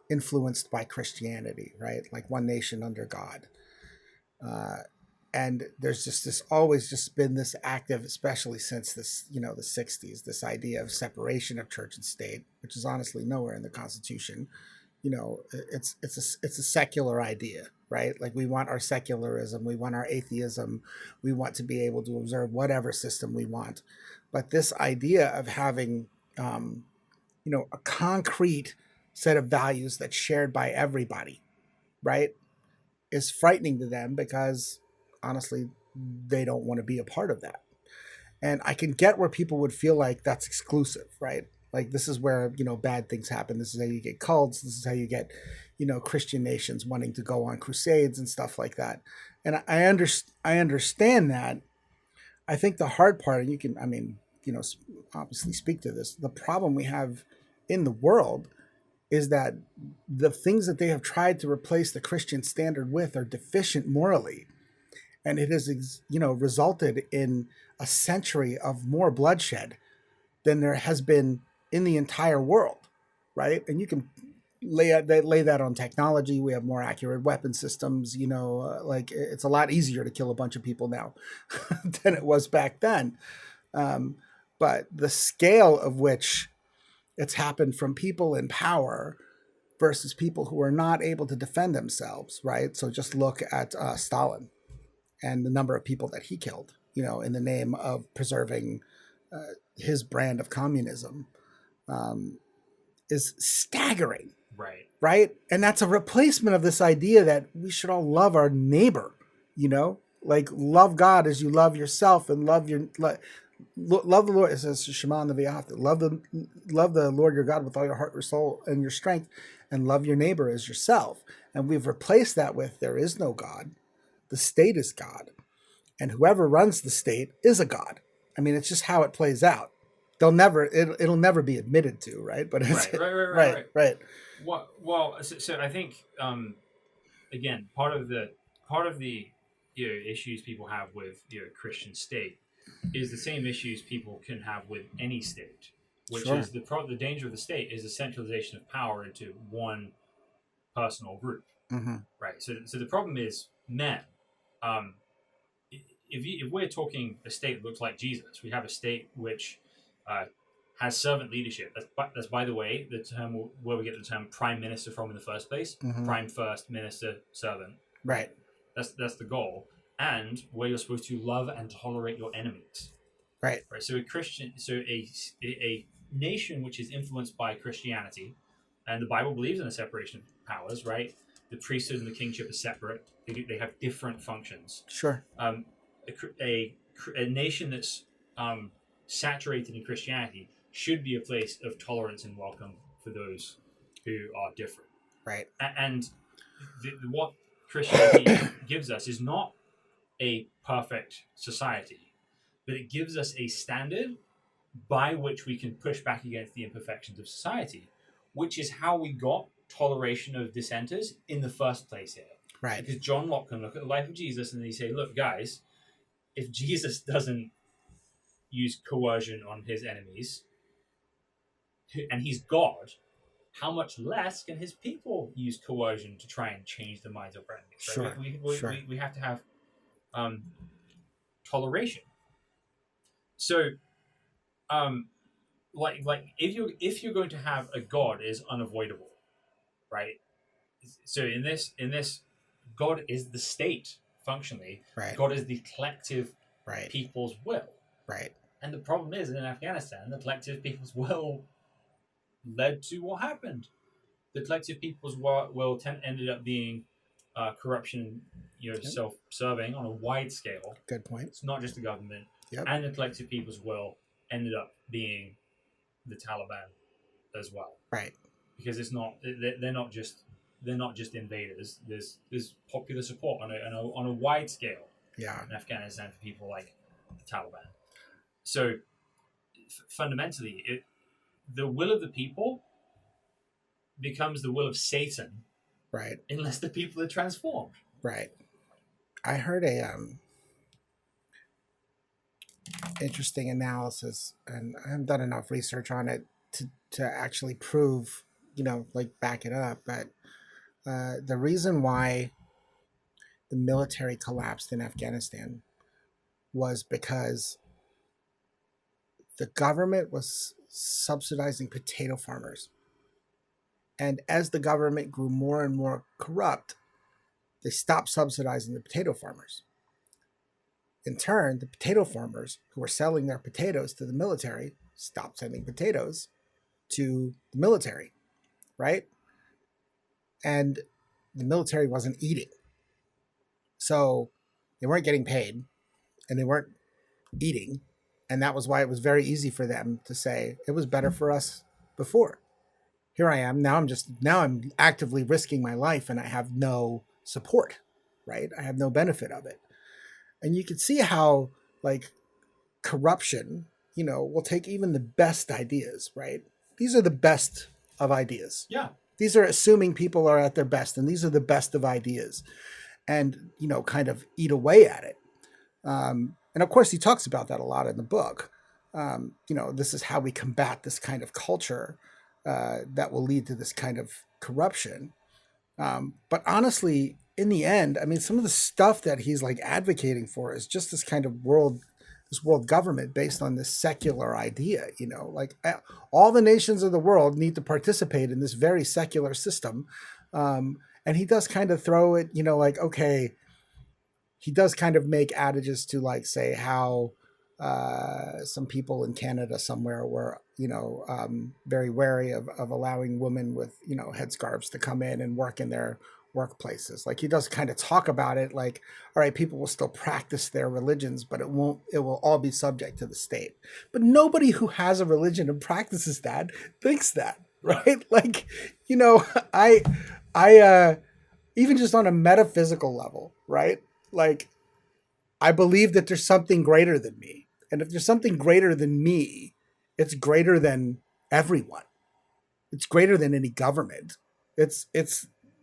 influenced by Christianity, right? Like one nation under God. And there's just always just been this active, especially since this, the 60s, this idea of separation of church and state, which is honestly nowhere in the Constitution. It's a secular idea, right? Like we want our secularism, we want our atheism, we want to be able to observe whatever system we want. But this idea of having, a concrete set of values that's shared by everybody, right? is frightening to them because honestly, they don't want to be a part of that. And I can get where people would feel like that's exclusive, right? Like this is where, bad things happen. This is how you get cults. This is how you get, Christian nations wanting to go on crusades and stuff like that. And I understand that. I think the hard part, and you can, obviously speak to this, the problem we have in the world is that the things that they have tried to replace the Christian standard with are deficient morally. And it has, resulted in a century of more bloodshed than there has been in the entire world, right? And you can lay that on technology. We have more accurate weapon systems, like it's a lot easier to kill a bunch of people now than it was back then. But the scale of which it's happened from people in power versus people who are not able to defend themselves, right? So just look at Stalin and the number of people that he killed, in the name of preserving his brand of communism, is staggering. Right. Right. And that's a replacement of this idea that we should all love our neighbor, like love God as you love yourself and love the Lord. It says Shema in the V'ahavta. Love the Lord your God with all your heart, your soul, and your strength, and love your neighbor as yourself. And we've replaced that with there is no God. The state is God. And whoever runs the state is a God. I mean, it's just how it plays out. It'll never be admitted to, right? But it's, right. Well, so I think again, part of the issues people have with Christian state is the same issues people can have with any state, which Sure. is the danger of the state is the centralization of power into one person or group, right? So the problem is men. If we're talking a state that looks like Jesus, we have a state which has servant leadership. That's by the way, the term where we get the term prime minister from in the first place. Prime first, minister, servant. Right. That's the goal. And where you're supposed to love and tolerate your enemies. Right. Right. So a nation which is influenced by Christianity, and the Bible believes in a separation of powers, right? The priesthood and the kingship are separate. They have different functions. Sure. A nation that's saturated in Christianity should be a place of tolerance and welcome for those who are different. Right. And what Christianity gives us is not a perfect society, but it gives us a standard by which we can push back against the imperfections of society, which is how we got toleration of dissenters in the first place here. Right. Because John Locke can look at the life of Jesus and he say, look, guys, if Jesus doesn't use coercion on his enemies, and he's God, how much less can his people use coercion to try and change the minds of our enemies? Right? Sure. We have to have toleration. So, like if you're going to have a God is unavoidable, right? So in this, God is the state functionally. Right. God is the collective right. people's will. Right. And the problem is in Afghanistan, the collective people's will led to what happened. The collective people's will ended up being corruption, self-serving on a wide scale. Good point. It's not just the government. Yep. And the collective people's will ended up being the Taliban as well. Right. Because it's not they're not just invaders. There's popular support on a wide scale. Yeah. In Afghanistan for people like the Taliban. So fundamentally, the will of the people becomes the will of Satan, right? Unless the people are transformed, right? I heard a interesting analysis, and I haven't done enough research on it to actually prove, back it up. But the reason why the military collapsed in Afghanistan was because the government was subsidizing potato farmers. And as the government grew more and more corrupt, they stopped subsidizing the potato farmers. In turn, the potato farmers who were selling their potatoes to the military stopped sending potatoes to the military, right? And the military wasn't eating. So they weren't getting paid and they weren't eating. And that was why it was very easy for them to say it was better for us before. Here I am. Now I'm actively risking my life and I have no support, right? I have no benefit of it. And you can see how like corruption, will take even the best ideas, right? These are the best of ideas. Yeah. These are assuming people are at their best, and these are the best of ideas, and kind of eat away at it. And of course, he talks about that a lot in the book. This is how we combat this kind of culture that will lead to this kind of corruption. But honestly, in the end, I mean, some of the stuff that he's like advocating for is just this kind of world government based on this secular idea, like all the nations of the world need to participate in this very secular system. And he does kind of throw it, like, okay, he does kind of make adages to like say how some people in Canada somewhere were, very wary of allowing women with, headscarves to come in and work in their workplaces. Like he does kind of talk about it like, all right, people will still practice their religions, but it will all be subject to the state. But nobody who has a religion and practices that thinks that, right? Like, I even just on a metaphysical level, right? Like I believe that there's something greater than me. And if there's something greater than me, it's greater than everyone. It's greater than any government. It's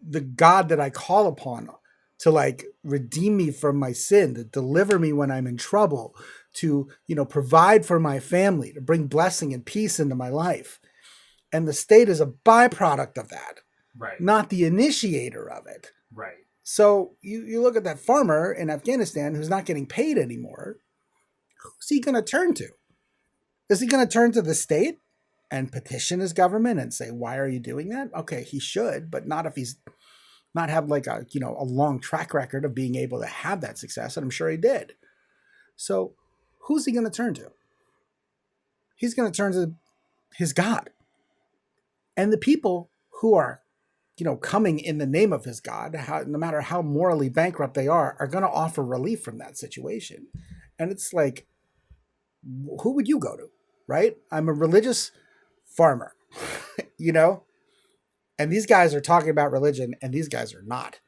the God that I call upon to like redeem me from my sin, to deliver me when I'm in trouble, to, provide for my family, to bring blessing and peace into my life. And the state is a byproduct of that, right? Not the initiator of it. Right. So you look at that farmer in Afghanistan who's not getting paid anymore. Who's he going to turn to? Is he going to turn to the state and petition his government and say, why are you doing that? Okay, he should, but not if he's not have like a long track record of being able to have that success. And I'm sure he did. So who's he going to turn to? He's going to turn to his God. And the people who are, coming in the name of his God, no matter how morally bankrupt they are going to offer relief from that situation. And it's like, who would you go to, right? I'm a religious farmer, and these guys are talking about religion and these guys are not.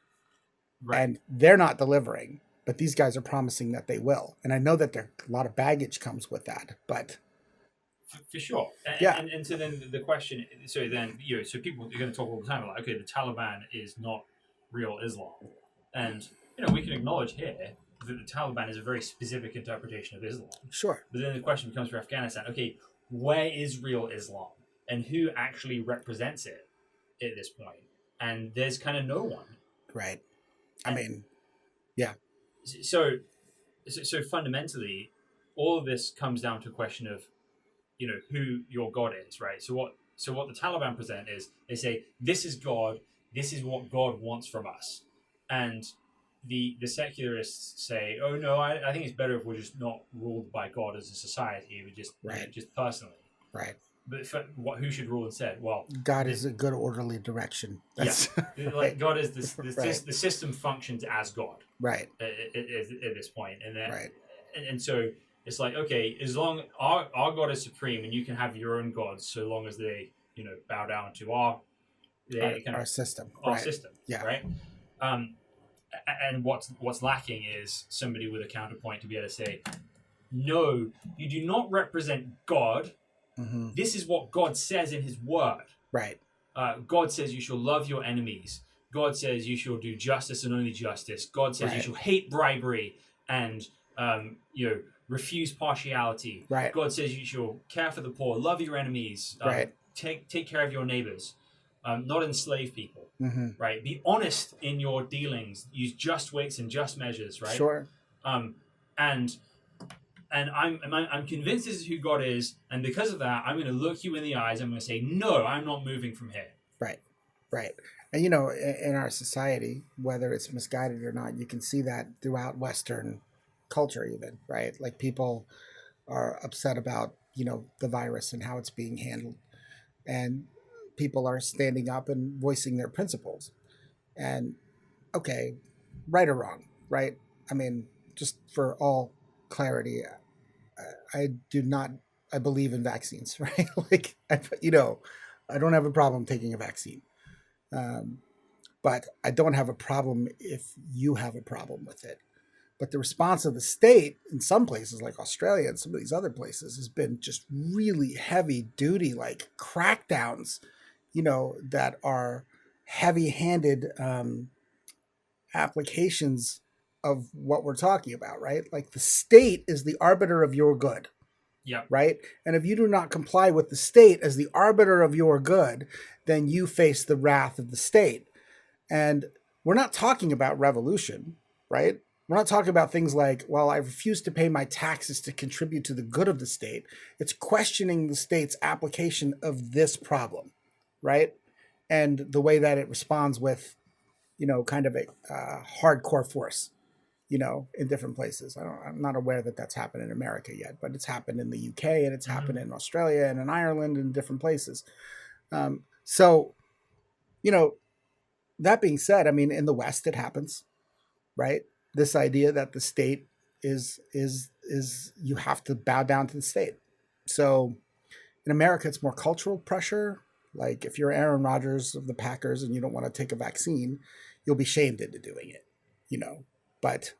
Right. And they're not delivering, but these guys are promising that they will. And I know that a lot of baggage comes with that, but for sure. And so then the question, so people are going to talk all the time like, okay, the Taliban is not real Islam. And, we can acknowledge here that the Taliban is a very specific interpretation of Islam. Sure. But then the question becomes for Afghanistan, okay, where is real Islam? And who actually represents it at this point? And there's kind of no one. Right. I mean, yeah. So fundamentally, all of this comes down to a question of, who your God is, right? So what the Taliban present is they say, this is God, this is what God wants from us. And the secularists say, oh no, I think it's better if we're just not ruled by God as a society, we just just personally. Right. But who should rule instead? Well, God is a good orderly direction. That's like God is this the system functions as God. Right. At this point. And then right. And so it's like, okay, as long our God is supreme and you can have your own gods so long as they, bow down to our system. Our right. system. Yeah. Right. And what's lacking is somebody with a counterpoint to be able to say, no, you do not represent God. Mm-hmm. This is what God says in his word. Right. God says you shall love your enemies. God says you shall do justice and only justice. God says you shall hate bribery and refuse partiality. Right. God says you shall care for the poor, love your enemies, take care of your neighbors, not enslave people. Mm-hmm. Right. Be honest in your dealings. Use just weights and just measures. Right. Sure. And I'm convinced this is who God is, and because of that, I'm going to look you in the eyes. I'm going to say, no, I'm not moving from here. Right. And in our society, whether it's misguided or not, you can see that throughout Western culture, even right. Like people are upset about the virus and how it's being handled, and people are standing up and voicing their principles. And okay, right or wrong, right? I mean, just for all clarity, I do not. I believe in vaccines, right? Like, I don't have a problem taking a vaccine, um, but I don't have a problem if you have a problem with it. But the response of the state in some places, like Australia and some of these other places, has been just really heavy duty, like crackdowns, that are heavy-handed applications of what we're talking about, right? Like the state is the arbiter of your good, Yep. right? And if you do not comply with the state as the arbiter of your good, then you face the wrath of the state. And we're not talking about revolution, right? We're not talking about things like, well, I refuse to pay my taxes to contribute to the good of the state. It's questioning the state's application of this problem, right? And the way that it responds with, kind of a hardcore force, in different places. I'm not aware that that's happened in America yet, but it's happened in the UK and it's happened in Australia and in Ireland and different places. So, that being said, I mean, in the West, it happens, right? This idea that the state is you have to bow down to the state. So in America, it's more cultural pressure. Like if you're Aaron Rodgers of the Packers and you don't want to take a vaccine, you'll be shamed into doing it, But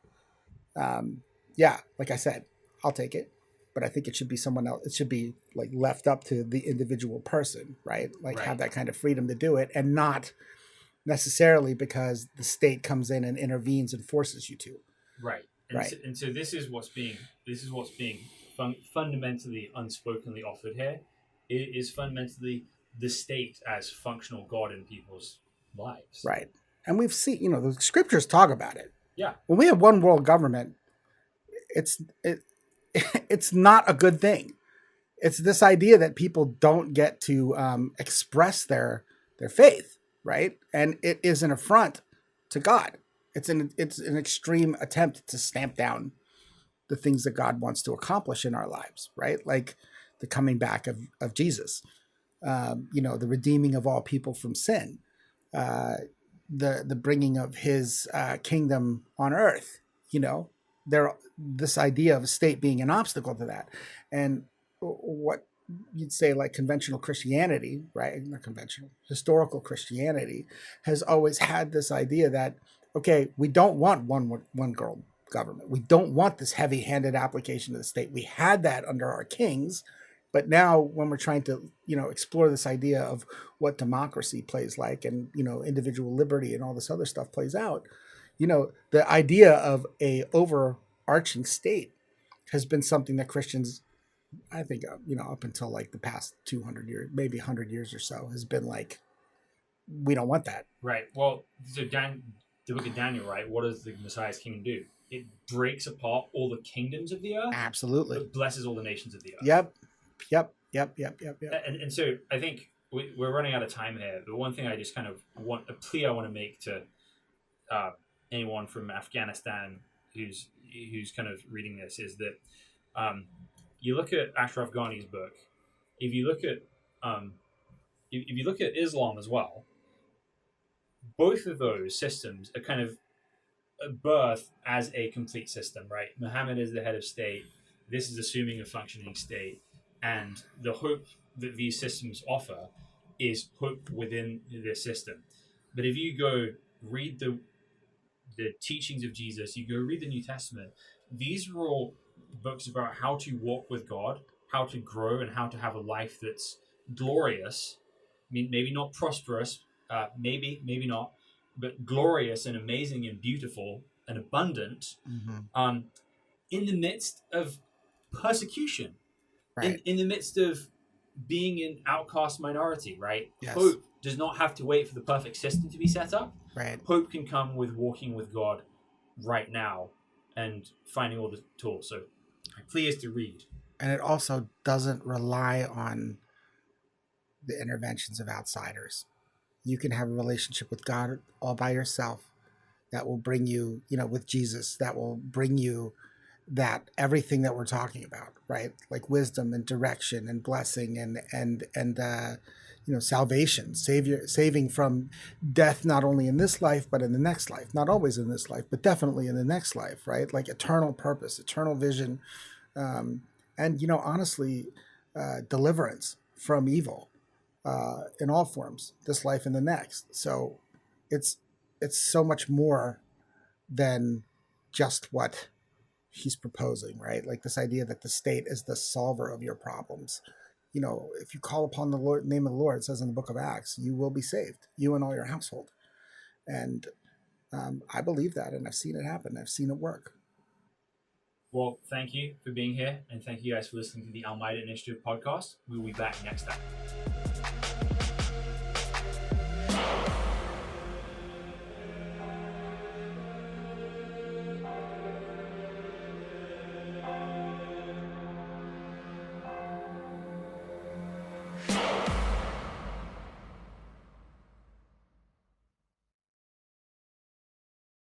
yeah, like I said, I'll take it. But I think it should be someone else. It should be like left up to the individual person, right? Like have that kind of freedom to do it, and not necessarily because the state comes in and intervenes and forces you to. Right. And so this is what's being fundamentally unspokenly offered here. It is fundamentally the state as functional God in people's lives. Right. And we've seen, the scriptures talk about it. Yeah. When we have one world government, it's not a good thing. It's this idea that people don't get to express their faith, right? And it is an affront to God. It's an extreme attempt to stamp down the things that God wants to accomplish in our lives, right? Like the coming back of Jesus, the redeeming of all people from sin, the bringing of his kingdom on earth, this idea of a state being an obstacle to that. And what you'd say like conventional Christianity, right? Not conventional, historical Christianity has always had this idea that, okay, we don't want one girl government. We don't want this heavy-handed application of the state. We had that under our kings, but now when we're trying to, explore this idea of what democracy plays like and, individual liberty and all this other stuff plays out, the idea of a overarching state has been something that Christians, I think, up until like the past 200 years, maybe 100 years or so, has been like, we don't want that. Right. Well, so the book of Daniel, right? What does the Messiah's kingdom do? It breaks apart all the kingdoms of the earth. Absolutely. It blesses all the nations of the earth. Yep. And so I think we're running out of time here. The one thing I just kind of want I want to make to anyone from Afghanistan who's kind of reading this is that you look at Ashraf Ghani's book. If you look at Islam as well, both of those systems are kind of birthed as a complete system, right? Muhammad is the head of state. This is assuming a functioning state. And the hope that these systems offer is hope within this system. But if you go read the teachings of Jesus, you go read the New Testament, these are all books about how to walk with God, how to grow, and how to have a life that's glorious. I mean, maybe not prosperous, maybe not, but glorious and amazing and beautiful and abundant, in the midst of persecution, right. in the midst of being an outcast minority, right? Yes. Hope does not have to wait for the perfect system to be set up. Right. Hope can come with walking with God right now and finding all the tools. So I'm pleased to read. And it also doesn't rely on the interventions of outsiders. You can have a relationship with God all by yourself that will bring you, with Jesus, that will bring you that everything that we're talking about, right? Like wisdom and direction and blessing and salvation, saving from death, not only in this life, but in the next life. Not always in this life, but definitely in the next life, right? Like eternal purpose, eternal vision, and honestly, deliverance from evil in all forms, this life and the next. So it's so much more than just what he's proposing, right? Like this idea that the state is the solver of your problems. If you call upon the name of the Lord, it says in the book of Acts, you will be saved, you and all your household. And I believe that, and I've seen it happen. I've seen it work. Well, thank you for being here, and thank you guys for listening to the Almeida Initiative podcast. We'll be back next time.